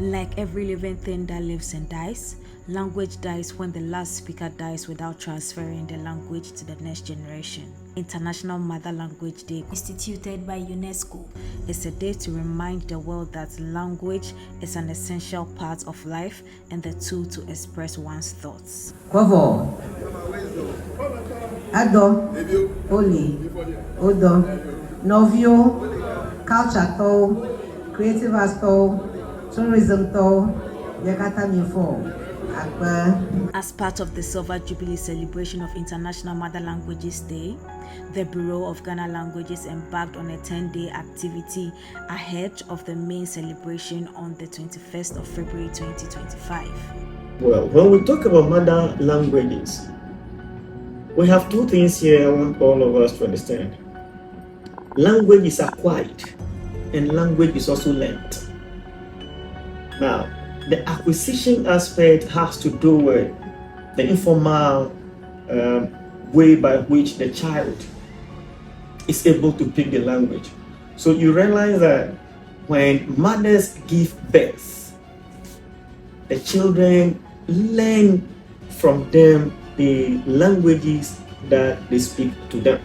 Like every living thing that lives and dies, language dies when the last speaker dies without transferring the language to the next generation. International Mother Language Day, instituted by UNESCO, is a day to remind the world that language is an essential part of life and the tool to express one's thoughts. Kovo, Ado, Oli, Odo, Novio, Culture to, Creative Arts to, Tourism to, Yakata Mifo, Akbar. As part of the Silver Jubilee celebration of International Mother Languages Day, the Bureau of Ghana Languages embarked on a 10-day activity ahead of the main celebration on the 21st of February 2025. Well, when we talk about mother languages, we have two things here I want all of us to understand. Language is acquired and language is also learned. Now, the acquisition aspect has to do with the informal way by which the child is able to pick the language. So you realize that when mothers give birth, the children learn from them the languages that they speak to them.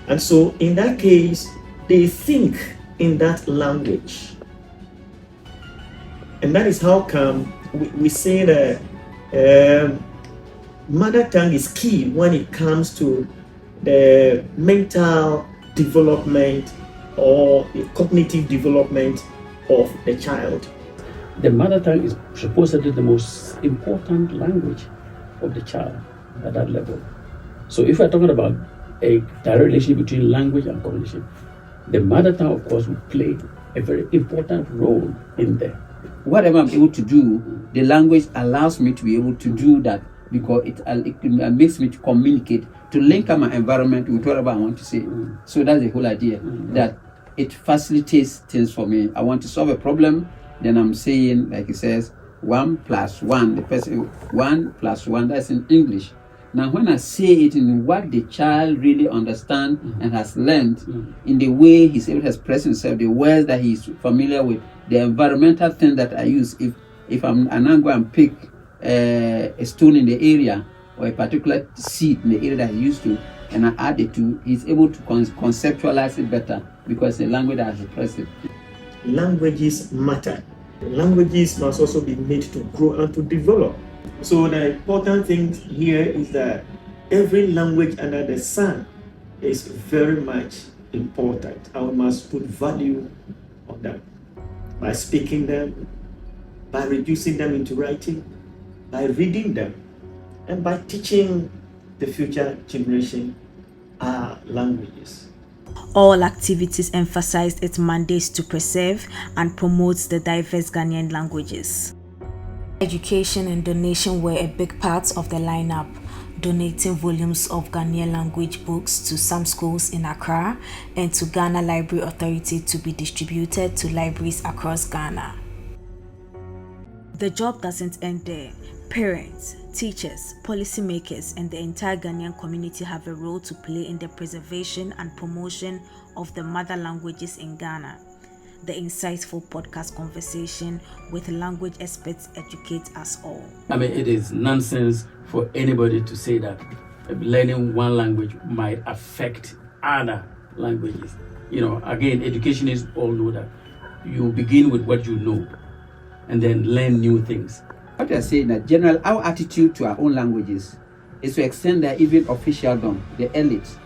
And so in that case, they think in that language. And that is how come we say that mother tongue is key when it comes to the mental development or the cognitive development of the child. The mother tongue is supposedly the most important language of the child at that level. So if we're talking about a direct relationship between language and cognition, the mother tongue, of course, will play a very important role in there. Whatever I'm able to do, the language allows me to be able to do that because it makes me to communicate, to link up my environment with whatever I want to say. So that's the whole idea, that it facilitates things for me. I want to solve a problem, then I'm saying, like it says, 1 + 1, the person 1 + 1, that's in English. Now when I say it in what the child really understands and has learned, in the way he's able to express himself, the words that he's familiar with, the environmental thing that I use, if I'm now go and pick a stone in the area or a particular seed in the area that he used to, and I add it to, he's able to conceptualize it better because the language that has expressed it. Languages matter. Languages must also be made to grow and to develop. So the important thing here is that every language under the sun is very much important, and we must put value on them by speaking them, by reducing them into writing, by reading them, and by teaching the future generation our languages. All activities emphasized its mandates to preserve and promote the diverse Ghanaian languages. Education and donation were a big part of the lineup, donating volumes of Ghanaian language books to some schools in Accra and to Ghana Library Authority to be distributed to libraries across Ghana. The job doesn't end there. Parents, teachers, policymakers, and the entire Ghanaian community have a role to play in the preservation and promotion of the mother languages in Ghana. The insightful podcast conversation with language experts educates us all. I mean, it is nonsense for anybody to say that learning one language might affect other languages. You know, again, educationists all know that you begin with what you know and then learn new things. What we are saying that general, our attitude to our own languages is to extend that even officialdom, the elites,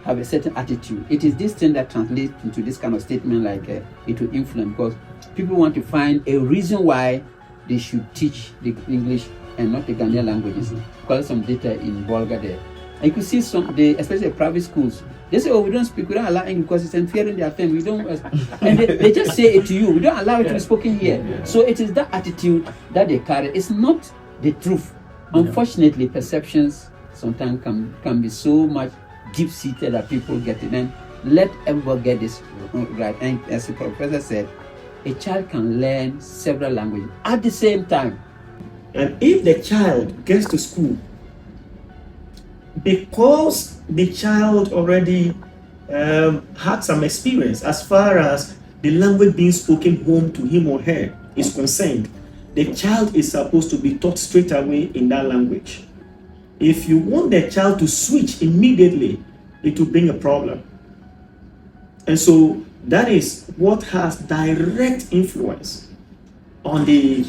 have a certain attitude. It is this thing that translates into this kind of statement like it will influence, because people want to find a reason why they should teach the English and not the Ghanaian languages. Because some data in Volga there. And you could see especially private schools, they say, oh, we don't allow English because it's interfering their thing. We don't, and they just say it to you. We don't allow it to be spoken here. So it is that attitude that they carry. It's not the truth. Unfortunately, perceptions sometimes can be so much deep-seated that people get it. And let everybody get this right. And as the professor said, a child can learn several languages at the same time. And if the child gets to school, because the child already had some experience as far as the language being spoken home to him or her, is concerned, the child is supposed to be taught straight away in that language. If you want the child to switch immediately, it will bring a problem. And so that is what has direct influence on the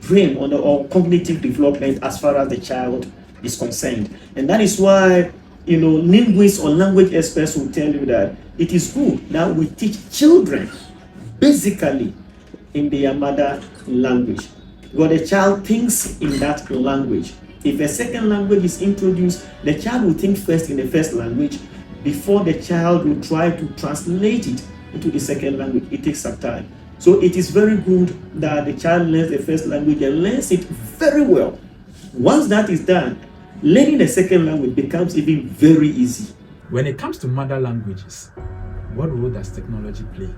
brain, or cognitive development as far as the child is concerned. And that is why, linguists or language experts will tell you that it is good that we teach children basically in their mother language, because the child thinks in that language. If a second language is introduced, the child will think first in the first language before the child will try to translate it into the second language. It takes some time. So it is very good that the child learns the first language and learns it very well. Once that is done, learning the second language becomes even very easy. When it comes to mother languages, what role does technology play?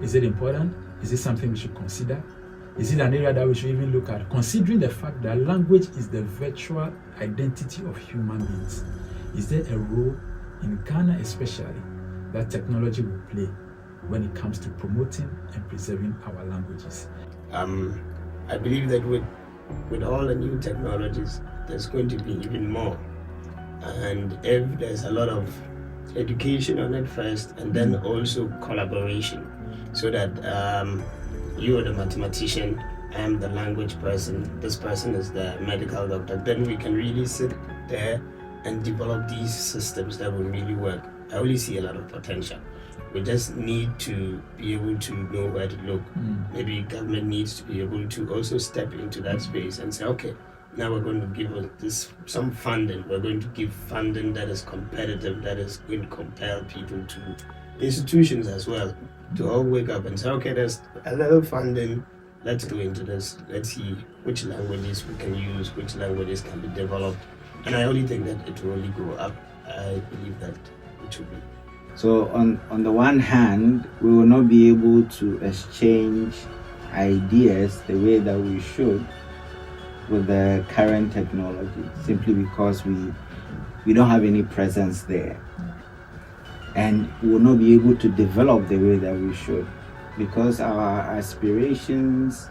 Is it important? Is it something we should consider? Is it an area that we should even look at, considering the fact that language is the virtual identity of human beings? Is there a role in Ghana especially that technology will play when it comes to promoting and preserving our languages? I believe that with all the new technologies, there's going to be even more. And if there's a lot of education on it first, and then also collaboration, so that you are the mathematician, I am the language person, this person is the medical doctor, then we can really sit there and develop these systems that will really work. I really see a lot of potential. We just need to be able to know where to look. Maybe government needs to be able to also step into that space and say, okay, now we're going to give this some funding. We're going to give funding that is competitive, that is going to compel people to, institutions as well, to all wake up and say, okay, there's a little funding, let's go into this. Let's see which languages we can use, which languages can be developed. And I only think that it will only go up. I believe that it should be. So on the one hand, we will not be able to exchange ideas the way that we should with the current technology, simply because we don't have any presence there. And we will not be able to develop the way that we should, because our aspirations,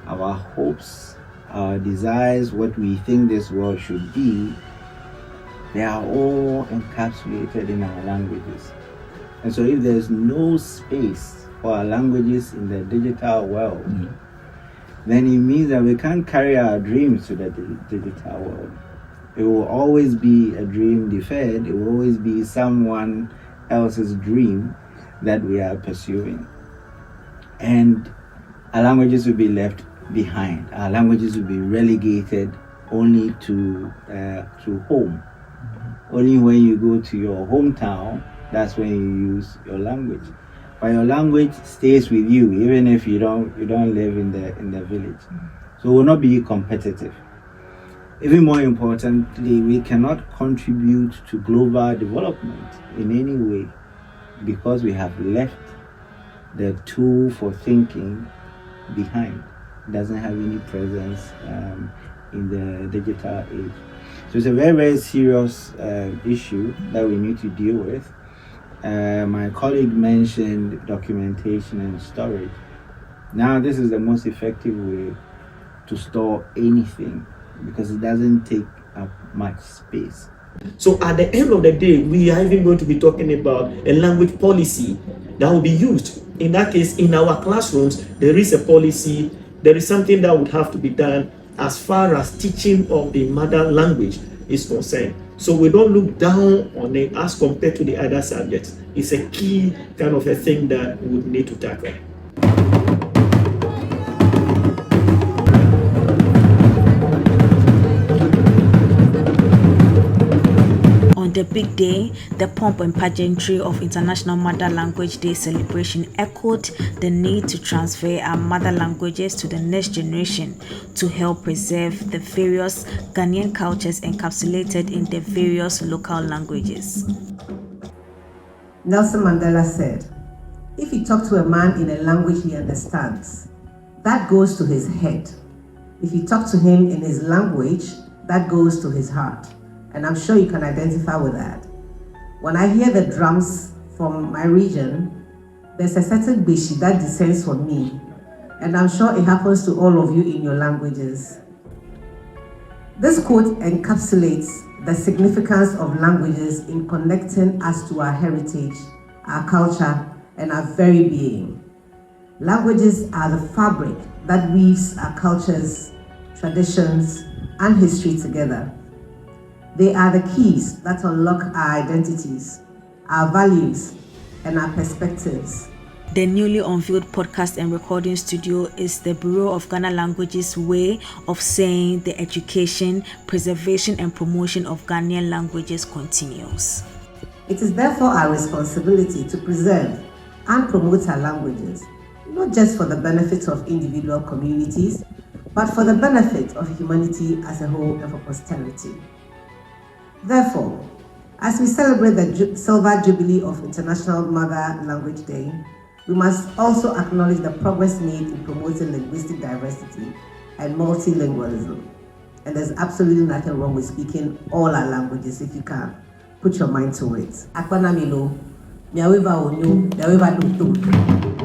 our hopes, our desires, what we think this world should be, they are all encapsulated in our languages. And so if there's no space for our languages in the digital world, then it means that we can't carry our dreams to the digital world. It will always be a dream deferred. It will always be someone else's dream that we are pursuing. And our languages will be left behind. Our languages will be relegated only to home. Only when you go to your hometown, that's when you use your language. But your language stays with you, even if you don't live in the village. So it will not be competitive. Even more importantly, we cannot contribute to global development in any way because we have left the tool for thinking behind. It doesn't have any presence in the digital age. So it's a very, very serious issue that we need to deal with. My colleague mentioned documentation and storage. Now this is the most effective way to store anything because it doesn't take up much space. So at the end of the day, we are even going to be talking about a language policy that will be used. In that case, in our classrooms, there is a policy, there is something that would have to be done as far as teaching of the mother language is concerned. So we don't look down on it as compared to the other subjects. It's a key kind of a thing that we would need to tackle. On the big day, the pomp and pageantry of International Mother Language Day celebration echoed the need to transfer our mother languages to the next generation to help preserve the various Ghanaian cultures encapsulated in the various local languages. Nelson Mandela said, if you talk to a man in a language he understands, that goes to his head. If you talk to him in his language, that goes to his heart. And I'm sure you can identify with that. When I hear the drums from my region, there's a certain bishi that descends from me. and I'm sure it happens to all of you in your languages. This quote encapsulates the significance of languages in connecting us to our heritage, our culture, and our very being. Languages are the fabric that weaves our cultures, traditions, and history together. They are the keys that unlock our identities, our values, and our perspectives. The newly unveiled podcast and recording studio is the Bureau of Ghana Languages' way of saying the education, preservation, and promotion of Ghanaian languages continues. It is therefore our responsibility to preserve and promote our languages, not just for the benefit of individual communities, but for the benefit of humanity as a whole and for posterity. Therefore, as we celebrate the Silver Jubilee of International Mother Language Day, we must also acknowledge the progress made in promoting linguistic diversity and multilingualism. And there's absolutely nothing wrong with speaking all our languages if you can. Put your mind to it. Akwana milo, miawiva onyo, miawiva dokto.